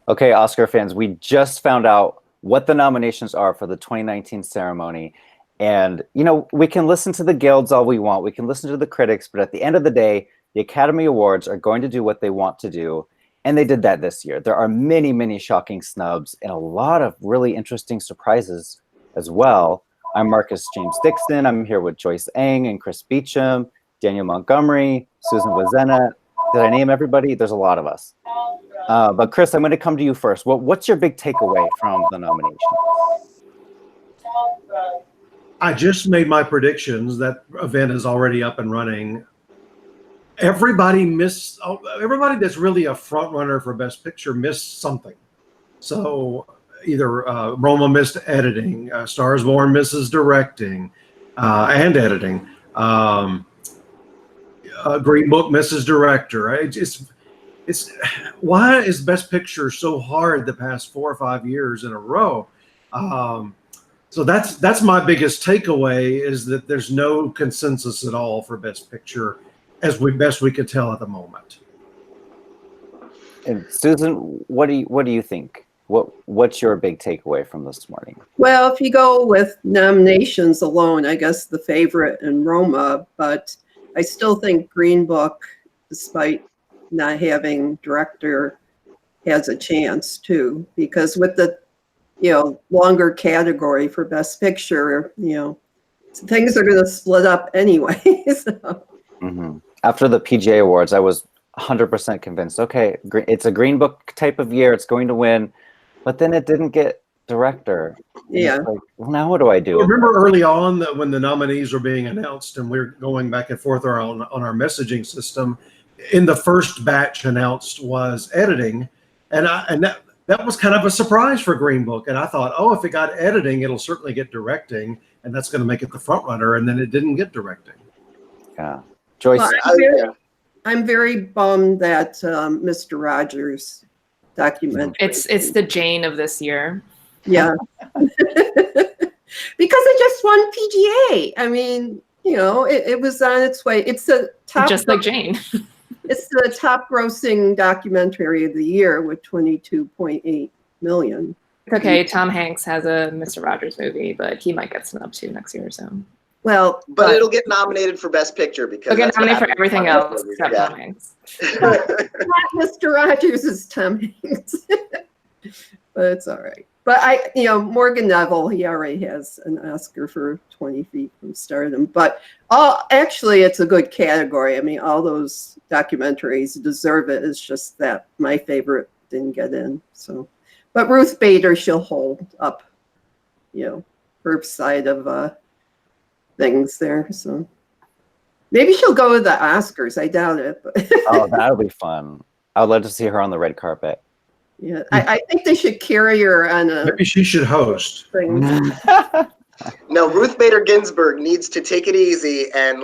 Okay, Oscar fans, we just found out what the nominations are for the 2019 ceremony. And, we can listen to the guilds all we want. We can listen to the critics, but at the end of the day, the Academy Awards are going to do what they want to do. And they did that this year. There are many, many shocking snubs and a lot of really interesting surprises as well. I'm Marcus James Dixon. I'm here with Joyce Eng and Chris Beachum, Daniel Montgomery, Susan Wloszczyna. Did I name everybody? There's a lot of us. But Chris, I'm going to come to you first. What's your big takeaway from the nomination? I just made my predictions. That event is already up and running. Everybody that's really a front runner for Best Picture missed something. So either Roma missed editing, Stars Born misses directing and editing. Green Book misses director. It's why is Best Picture so hard the past 4 or 5 years in a row? So that's my biggest takeaway, is that there's no consensus at all for Best Picture, as best we could tell at the moment. And Susan, what do you think? What's your big takeaway from this morning? Well, if you go with nominations alone, I guess the favorite in Roma, but I still think Green Book, despite not having director, has a chance too, because with the longer category for Best Picture, things are going to split up anyway. So. Mm-hmm. After the PGA Awards, I was 100% convinced, okay, it's a Green Book type of year, it's going to win, but then it didn't get director. Yeah. Like, well, now what do I do? Remember early on that when the nominees were being announced and we're going back and forth on our messaging system, in the first batch announced was editing, and that was kind of a surprise for Green Book. And I thought, oh, if it got editing, it'll certainly get directing, and that's going to make it the front runner. And then it didn't get directing. Yeah, Joyce. Well, I'm very bummed that Mr. Rogers documentary. It's the Jane of this year. Yeah, because it just won PGA. I mean, it was on its way. It's the top, just like Jane. It's the top grossing documentary of the year with 22.8 million. Okay, Tom Hanks has a Mr. Rogers movie, but he might get snubbed too next year or so. Well, but it'll get nominated for Best Picture because it'll get nominated for everything else except Tom Hanks. Not Mr. Rogers is Tom Hanks, but it's all right. But Morgan Neville, he already has an Oscar for 20 Feet from Stardom. But actually, it's a good category. I mean, all those documentaries deserve it. It's just that my favorite didn't get in. So, but Ruth Bader, she'll hold up, her side of things there. So maybe she'll go to the Oscars. I doubt it. But Oh, that'll be fun. I'd love to see her on the red carpet. Yeah, I think they should carry her on a. Maybe she should host. Thing. No, Ruth Bader Ginsburg needs to take it easy and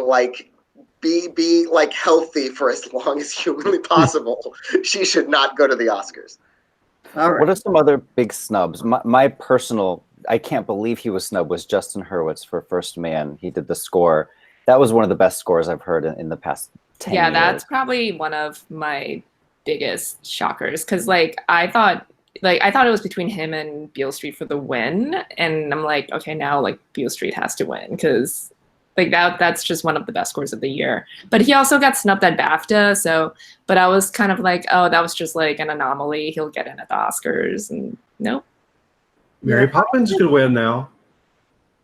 be healthy for as long as humanly possible. She should not go to the Oscars. All right. What are some other big snubs? My personal, I can't believe he was snubbed, was Justin Hurwitz for First Man. He did the score. That was one of the best scores I've heard in the past 10 years. Yeah, that's probably one of my biggest shockers, because I thought it was between him and Beale Street for the win, and I'm like, okay, now Beale Street has to win, because that's just one of the best scores of the year. But he also got snubbed at BAFTA, but I was kind of like, oh, that was just an anomaly, he'll get in at the Oscars, and nope. Mary Poppins could win now.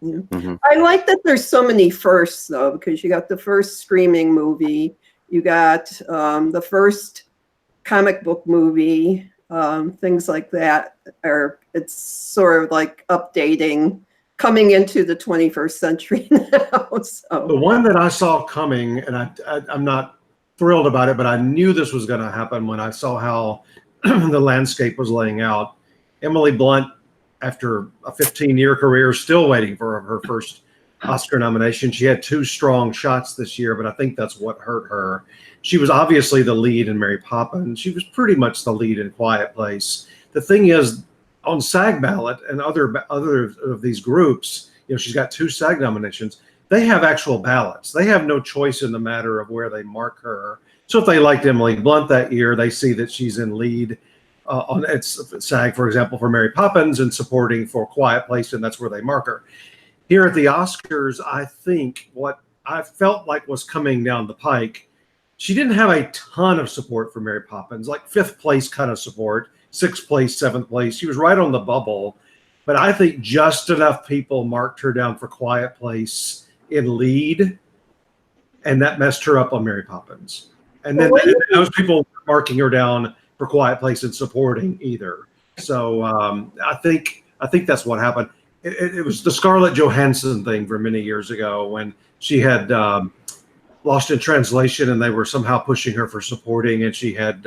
Yeah. Mm-hmm. I like that there's so many firsts though, because you got the first streaming movie, you got the first comic book movie, things like that. It's sort of updating, coming into the 21st century now. So. The one that I saw coming, and I'm not thrilled about it, but I knew this was going to happen when I saw how the landscape was laying out. Emily Blunt, after a 15-year career, still waiting for her first Oscar nomination. She had 2 strong shots this year, but I think that's what hurt her. She was obviously the lead in Mary Poppins. She was pretty much the lead in Quiet Place. The thing is, on SAG ballot and other of these groups, she's got 2 SAG nominations. They have actual ballots. They have no choice in the matter of where they mark her. So if they liked Emily Blunt that year, they see that she's in lead. on it's SAG, for example, for Mary Poppins, and supporting for Quiet Place, and that's where they mark her. Here at the Oscars, I think what I felt like was coming down the pike, she didn't have a ton of support for Mary Poppins, like 5th place kind of support, 6th place, 7th place. She was right on the bubble, but I think just enough people marked her down for Quiet Place in lead, and that messed her up on Mary Poppins. And then those people were marking her down for Quiet Place and supporting either. So I think that's what happened. It was the Scarlett Johansson thing from many years ago when she had Lost in Translation, and they were somehow pushing her for supporting, and she had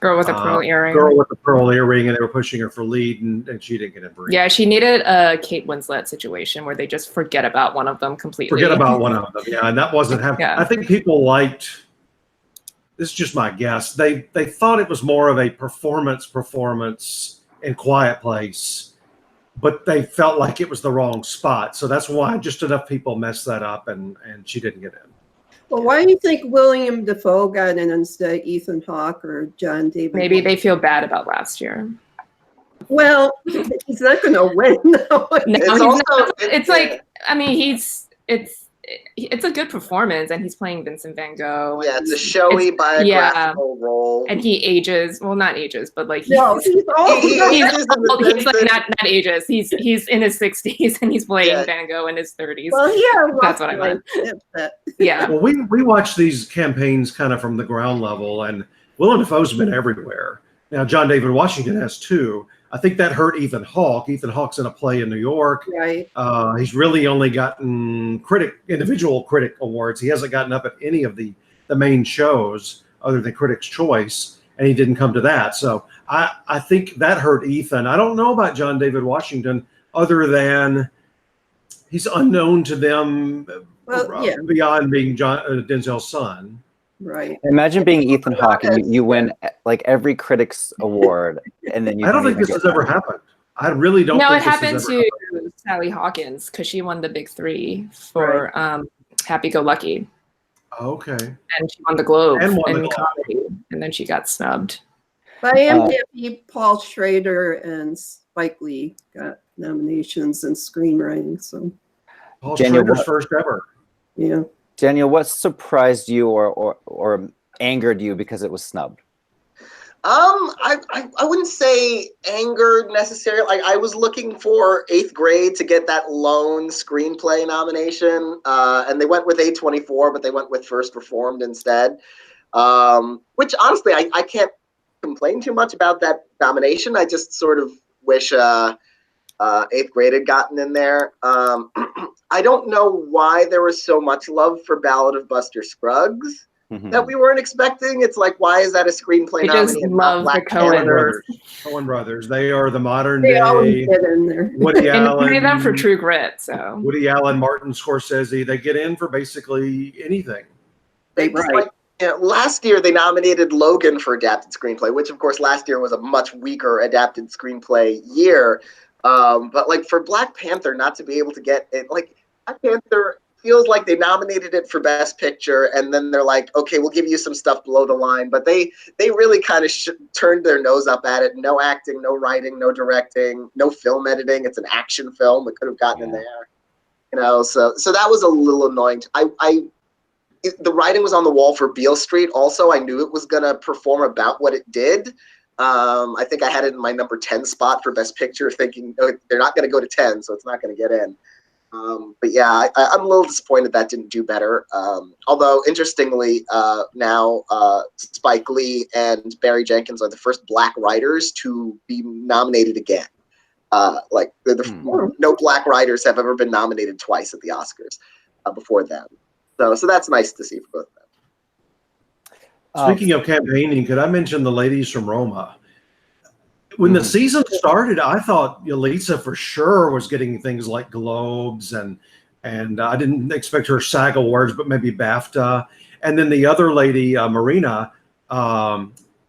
Girl with a pearl earring. Girl with a pearl earring, and they were pushing her for lead, and she didn't get it. Yeah, she needed a Kate Winslet situation where they just forget about one of them completely. Forget about one of them, yeah, and that wasn't happening. Yeah. I think people liked. This is just my guess. They thought it was more of a performance in Quiet Place, but they felt like it was the wrong spot. So that's why just enough people messed that up, and she didn't get in. Well, why do you think William Dafoe got in instead of Ethan Hawke or John David? Maybe they feel bad about last year. Well, he's not going to win. No, it's like, I mean, it's a good performance, and he's playing Vincent Van Gogh. Yeah, it's a showy biographical role. And he ages, well, not ages, but like he's old. He's like not ages. He's in his 60s, and he's playing Van Gogh in his 30s. Well, yeah, that's what I meant. Yeah. Well, we watch these campaigns kind of from the ground level, and Willem Dafoe's been everywhere. Now, John David Washington has too. I think that hurt Ethan Hawke. Ethan Hawke's in a play in New York. Right. He's really only gotten individual critic awards. He hasn't gotten up at any of the main shows other than Critics' Choice, and he didn't come to that. So I think that hurt Ethan. I don't know about John David Washington other than he's unknown to them beyond being Denzel's son. Right. Imagine being Ethan Hawke and you win like every critics award, and then I don't think this has ever happened. I really don't. No, think it happened to Sally Hawkins because she won the big 3 for Happy Go Lucky. Okay. And she won the Globe in comedy, and then she got snubbed. But I am happy Paul Schrader and Spike Lee got nominations in screenwriting. So Paul Schrader's first ever. Yeah. Daniel, what surprised you or angered you because it was snubbed? I wouldn't say angered necessarily. Like, I was looking for 8th Grade to get that lone screenplay nomination, and they went with A24, but they went with First Reformed instead. Which honestly, I can't complain too much about that nomination. I just sort of wish 8th Grade had gotten in there. I don't know why there was so much love for Ballad of Buster Scruggs that we weren't expecting. It's like, why is that a screenplay nominee? Just love the Coen brothers. They are the modern day get in there. Woody Allen. And them for True Grit. So Woody Allen, Martin Scorsese, they get in for basically anything. Last year they nominated Logan for adapted screenplay, which of course last year was a much weaker adapted screenplay year. But like for Black Panther not to be able to get it, like Black Panther feels like they nominated it for Best Picture, and then they're like, okay, we'll give you some stuff below the line. But they really kind of turned their nose up at it. No acting, no writing, no directing, no film editing. It's an action film. It could have gotten in there, So that was a little annoying. The writing was on the wall for Beale Street. Also, I knew it was gonna perform about what it did. I think I had it in my number 10 spot for Best Picture, thinking they're not going to go to 10, so it's not going to get in. But yeah, I'm a little disappointed that didn't do better. Although, interestingly, now Spike Lee and Barry Jenkins are the first Black writers to be nominated again. No Black writers have ever been nominated twice at the Oscars before them. So that's nice to see for both of them. Speaking of campaigning, could I mention the ladies from Roma? When the season started, I thought Yalitza for sure was getting things like Globes, and I didn't expect her SAG Awards, but maybe BAFTA. And then the other lady, Marina,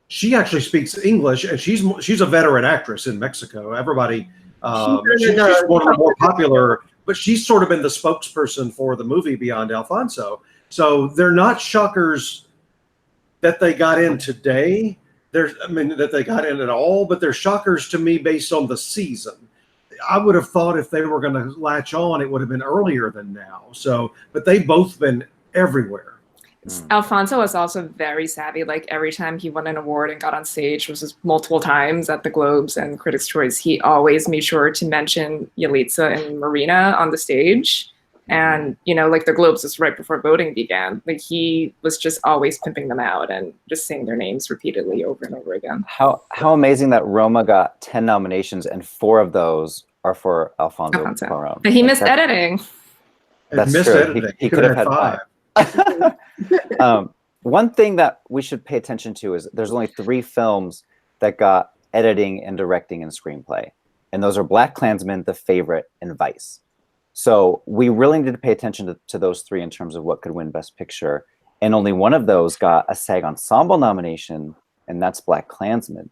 she actually speaks English, and she's a veteran actress in Mexico. Everybody, she's one of the more popular, but she's sort of been the spokesperson for the movie Beyond Alfonso. So they're not shockers that they got in today, that they got in at all, but they're shockers to me based on the season. I would have thought if they were going to latch on, it would have been earlier than now. So, but they've both been everywhere. Alfonso was also very savvy. Like every time he won an award and got on stage, which was multiple times at the Globes and Critics' Choice, he always made sure to mention Yalitza and Marina on the stage. And, you know, like the Globes was right before voting began. Like he was just always pimping them out and just saying their names repeatedly over and over again. How amazing that Roma got 10 nominations and 4 of those are for Alfonso Cuarón. But he missed editing. That's true. Editing. He could have had 5. One thing that we should pay attention to is there's only 3 films that got editing and directing and screenplay. And those are BlacKkKlansman, The Favorite, and Vice. So we really need to pay attention to those 3 in terms of what could win Best Picture. And only one of those got a SAG Ensemble nomination, and that's BlacKkKlansman.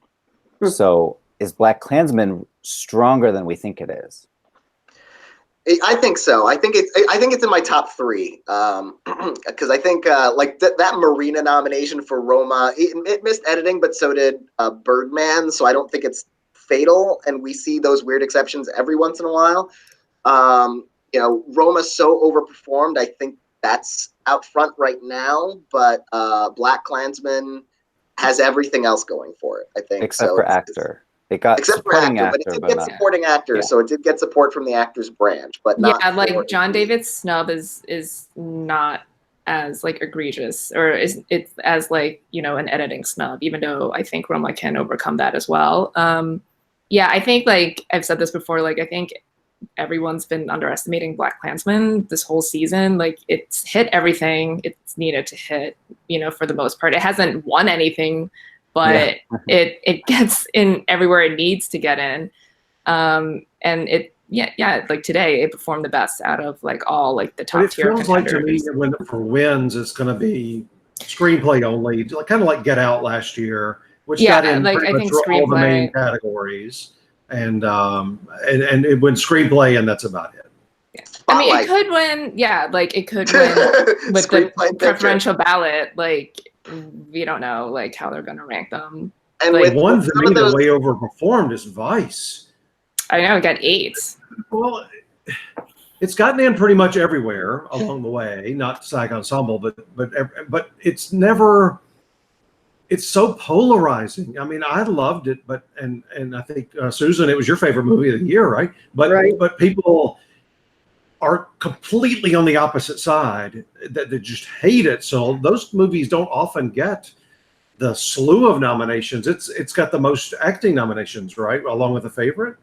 So is BlacKkKlansman stronger than we think it is? I think so. I think it's in my top 3 because I think like that Marina nomination for Roma, it missed editing, but so did Birdman. So I don't think it's fatal, and we see those weird exceptions every once in a while. You know, Roma's so overperformed. I think that's out front right now, but BlacKkKlansman has everything else going for it. I think, except for actor. It got supporting actor, but it did get supporting actor, so it did get support from the actors branch, but not. Yeah, like John David's snub is not as like egregious, or it's as like, you know, an editing snub, even though I think Roma can overcome that as well. Yeah, I think, like I've said this before, like I think everyone's been underestimating BlacKkKlansman this whole season. Like it's hit everything it's needed to hit, you know, for the most part. It hasn't won anything, but it gets in everywhere it needs to get in. And it, like today, it performed the best out of like all like the top tier contenders. It feels like to me that for wins, it's going to be screenplay only, kind of like Get Out last year, which got in like pretty I think much all the main screenplay categories, and it wins screenplay, and that's about it. Yeah. I mean, it could win. Yeah, like it could win with the preferential ballot. Like we don't know like how they're going to rank them. And like, with one for me that way overperformed is Vice. I know, it got 8. Well, it's gotten in pretty much everywhere along the way. Not SAG Ensemble, but it's never. It's so polarizing. I mean, I loved it, but and I think Susan, it was your favorite movie of the year, right? But people are completely on the opposite side that they just hate it. So those movies don't often get the slew of nominations. It's got the most acting nominations, right, along with The Favorite.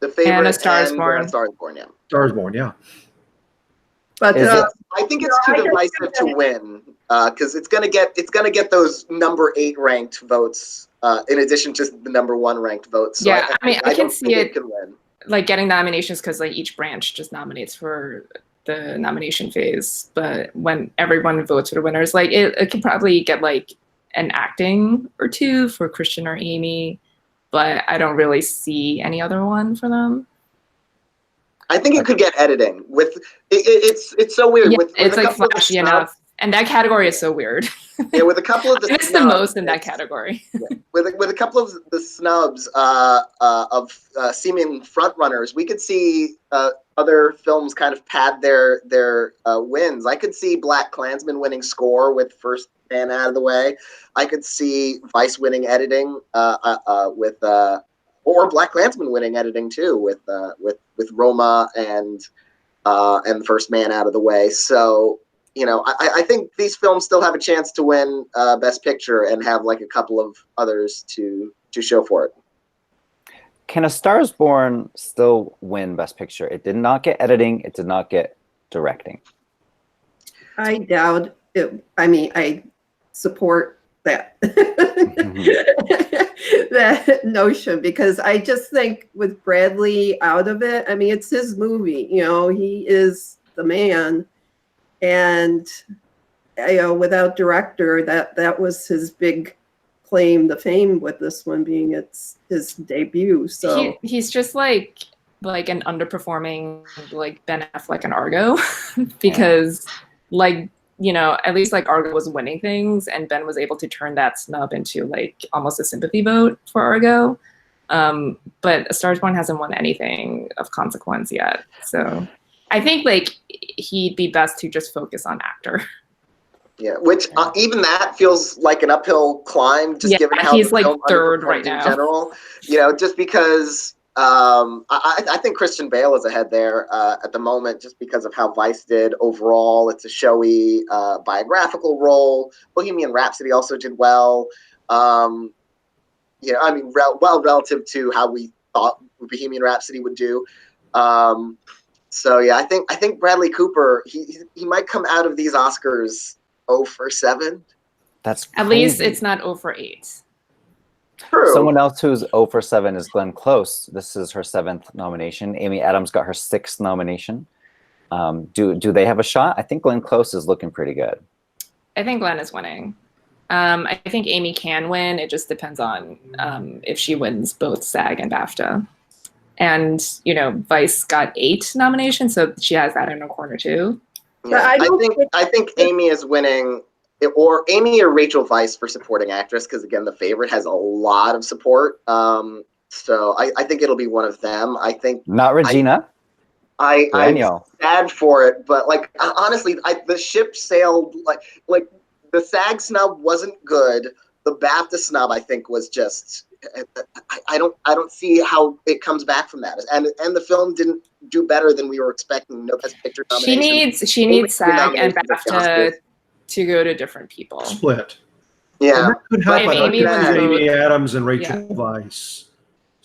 The Favorite and A Star Is Born. Star Is Born, yeah. Star Is Born, yeah. But I think it's too divisive to win because it's gonna get those number 8 ranked votes in addition to the number 1 ranked votes. So yeah, I mean, I can see it can win. Like getting nominations because like each branch just nominates for the nomination phase, but when everyone votes for the winners, like it could probably get like an acting or 2 for Christian or Amy, but I don't really see any other one for them. I think it could get editing with it's so weird. Yeah, with it's like flashy enough, and that category is so weird. Yeah, with a couple of the it's the most in that category. Yeah. With a couple of the snubs of seeming front runners, we could see other films kind of pad their wins. I could see BlacKkKlansman winning score with First Man Out of the Way. I could see Vice winning editing with or BlacKkKlansman winning editing too with Roma and First Man Out of the Way. So, you know, I think these films still have a chance to win Best Picture and have like a couple of others to show for it. Can A Star Is Born still win Best Picture? It did not get editing. It did not get directing. I doubt it. I mean, I support that. That notion, because I just think with Bradley out of it, I mean, it's his movie, you know, he is the man, and you know, without director, that was his big claim to fame, with this one being his debut. So he's just like an underperforming like Ben Affleck and Argo because like you know, at least like Argo was winning things, and Ben was able to turn that snub into like almost a sympathy vote for Argo. But A Star Is Born hasn't won anything of consequence yet. So I think like he'd be best to just focus on actor. Yeah, which even that feels like an uphill climb, just given how he's the like film third underperformed right in now. general. You know, just because I think Christian Bale is ahead there at the moment, just because of how Vice did overall. It's a showy biographical role. Bohemian Rhapsody also did well. You know, I mean, well relative to how we thought Bohemian Rhapsody would do. So yeah, I think Bradley Cooper he might come out of these Oscars 0 for 7. That's At crazy. least it's not 0 for 8. True. Someone else who's 0 for 7 is Glenn Close. This is her 7th nomination. Amy Adams got her 6th nomination. Do they have a shot? I think Glenn Close is looking pretty good. I think Glenn is winning. I think Amy can win. It just depends on if she wins both SAG and BAFTA. And, you know, Vice got 8 nominations, so she has that in her corner too. Yeah, I think Amy is winning, or Amy or Rachel Weisz for supporting actress, because again, The Favorite has a lot of support. So I think it'll be one of them. I think Not Regina. I'm Daniel. sad for it, but like honestly, the ship sailed like the SAG snub wasn't good. The BAFTA snub, I think, was just I don't see how it comes back from that. And the film didn't do better than we were expecting. No Best Picture nomination. She needs SAG and BAFTA to go to different people. Split. Yeah, That could happen. Amy Amy Adams and Rachel Weisz.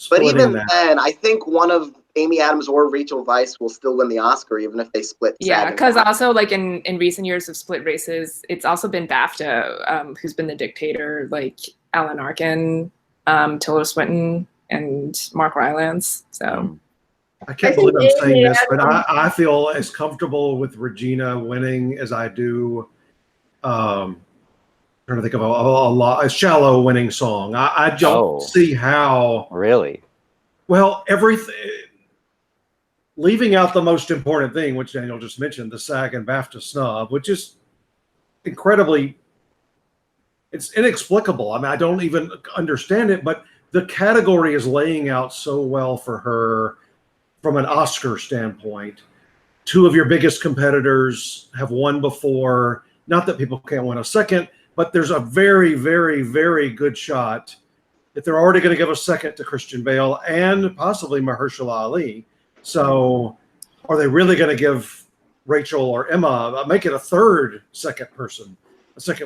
But even that. then, I think one of Amy Adams or Rachel Weisz will still win the Oscar, even if they split. Yeah, because also like in recent years of split races, it's also been BAFTA who's been the dictator, like Alan Arkin, Tilda Swinton, and Mark Rylance. So I can't believe I'm saying this, but I feel as comfortable with Regina winning as I do. Trying to think of a shallow winning song. I don't see how. Really? Well, everything. Leaving out the most important thing, which Daniel just mentioned, the SAG and BAFTA snub, which is incredibly, it's inexplicable. I mean, I don't even understand it, but the category is laying out so well for her from an Oscar standpoint. 2 of your biggest competitors have won before. Not that people can't win a second, but there's a very, very, very good shot that they're already going to give a second to Christian Bale and possibly Mahershala Ali. So are they really going to give Rachel or Emma, make it a second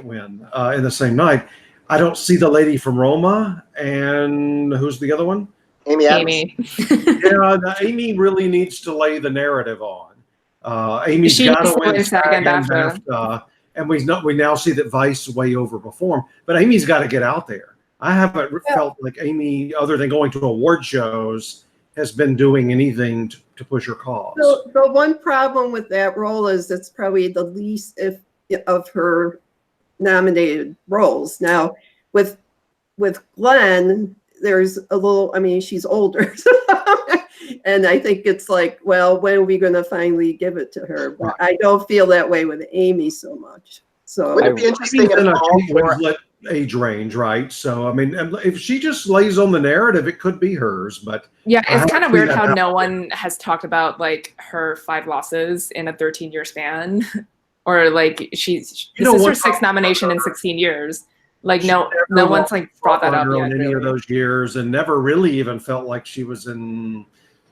win in the same night? I don't see the lady from Roma. And who's the other one? Amy Adams. Yeah, Amy really needs to lay the narrative on. Amy's got to win SAG and BAFTA. And we now see that Vice way overperformed. But Amy's got to get out there. I haven't felt like Amy, other than going to award shows, has been doing anything to push her cause. So the one problem with that role is it's probably the least of her nominated roles. Now, with Glenn, there's a little. I mean, she's older, and I think it's like, well, when are we going to finally give it to her? But I don't feel that way with Amy so much. So would it be interesting if all 4 age range, right? So I mean, if she just lays on the narrative, it could be hers. But yeah, it's kind of weird how no one has talked about like her 5 losses in a 13-year span, or like this is her 6th nomination in 16 years. Like no one's like brought that up yet. Any of those years, and never really even felt like she was in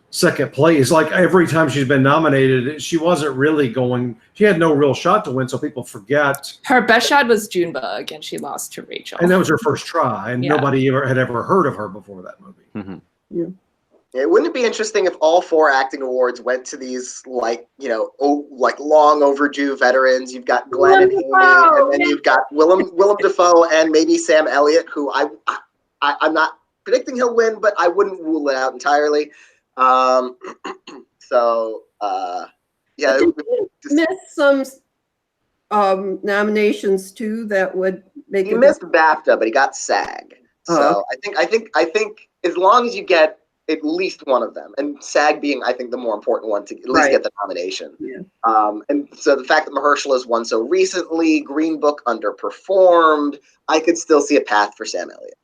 second place. Like every time she's been nominated, she wasn't really going. She had no real shot to win, so people forget. Her best shot was Junebug, and she lost to Rachel. And that was her first try, and nobody had ever heard of her before that movie. Mm-hmm. Yeah. Wouldn't it be interesting if all 4 acting awards went to these like long overdue veterans? You've got Glenn and Amy, and then you've got Willem Dafoe and maybe Sam Elliott, who I'm not predicting he'll win, but I wouldn't rule it out entirely. Missed some nominations too that would make. He missed BAFTA, but he got SAG. So I think as long as you get at least one of them, and SAG being, I think, the more important one to at least Right. get the nomination. Yeah. And so the fact that Mahershala won so recently, Green Book underperformed, I could still see a path for Sam Elliott.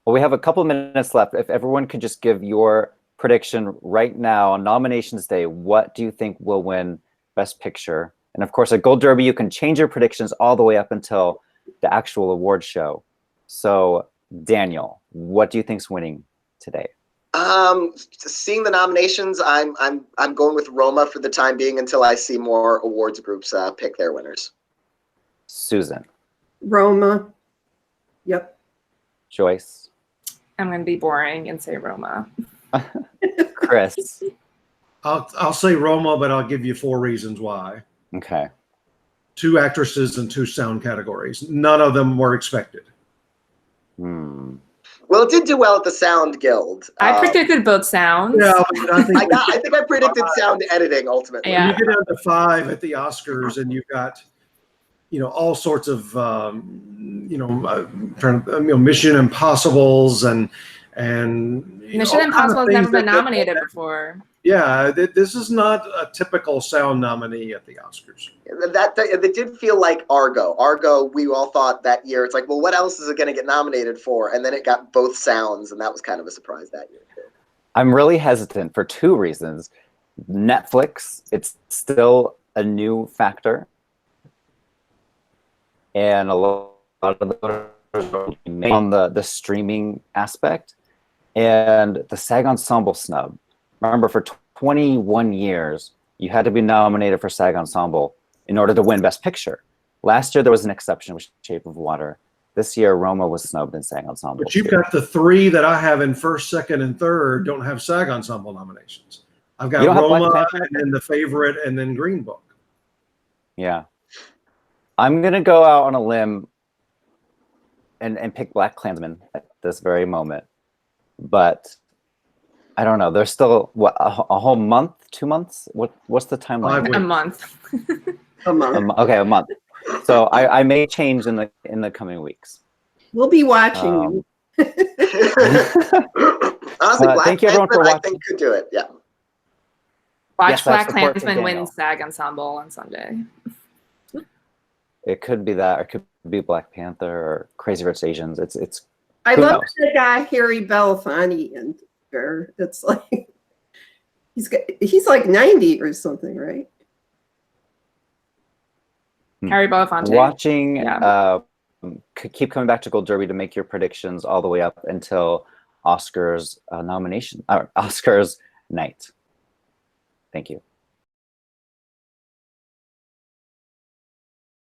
Well, we have a couple minutes left. If everyone could just give your prediction right now on nominations day, what do you think will win Best Picture? And of course, at Gold Derby, you can change your predictions all the way up until the actual award show. So, Daniel, what do you think's winning today? Seeing the nominations, I'm going with Roma for the time being until I see more awards groups pick their winners. Susan. Roma. Yep. Joyce. I'm going to be boring and say Roma. Chris. I'll say Roma, but I'll give you 4 reasons why. Okay. 2 actresses and 2 sound categories. None of them were expected. Well, it did do well at the Sound Guild. I predicted both sounds. Yeah, but I think I think I predicted sound editing ultimately. Yeah. you get down to 5 at the Oscars, and you've got, all sorts of, Mission Impossibles and Mission Impossible has never been nominated before. Yeah, this is not a typical sound nominee at the Oscars. That it did feel like Argo. Argo, we all thought that year, it's like, well, what else is it going to get nominated for? And then it got both sounds, and that was kind of a surprise that year too. I'm really hesitant for 2 reasons. Netflix, it's still a new factor. And a lot of the on the streaming aspect. And the SAG Ensemble snub. Remember, for 21 years, you had to be nominated for SAG Ensemble in order to win Best Picture. Last year, there was an exception with Shape of Water. This year, Roma was snubbed in SAG Ensemble. But you've got the 3 that I have in first, second, and third don't have SAG Ensemble nominations. I've got Roma, and then The Favorite, and then Green Book. Yeah. I'm going to go out on a limb and pick Black Klansman at this very moment. But I don't know. There's still, what, a whole month, 2 months? What's the timeline? A month. A month. Okay, a month. So I may change in the coming weeks. We'll be watching you. Honestly, Black thank you everyone for Klansman, I watching. think could do it. Yeah. Watch Yes, I Black support Klansman Daniel. win SAG Ensemble on Sunday. It could be that, or it could be Black Panther or Crazy Rich Asians. It's. I Who love knows? the guy Harry Belafonte in there. It's like he's like 90 or something, right? Harry Belafonte. Watching. Yeah. Keep coming back to Gold Derby to make your predictions all the way up until Oscars nomination or Oscars night. Thank you.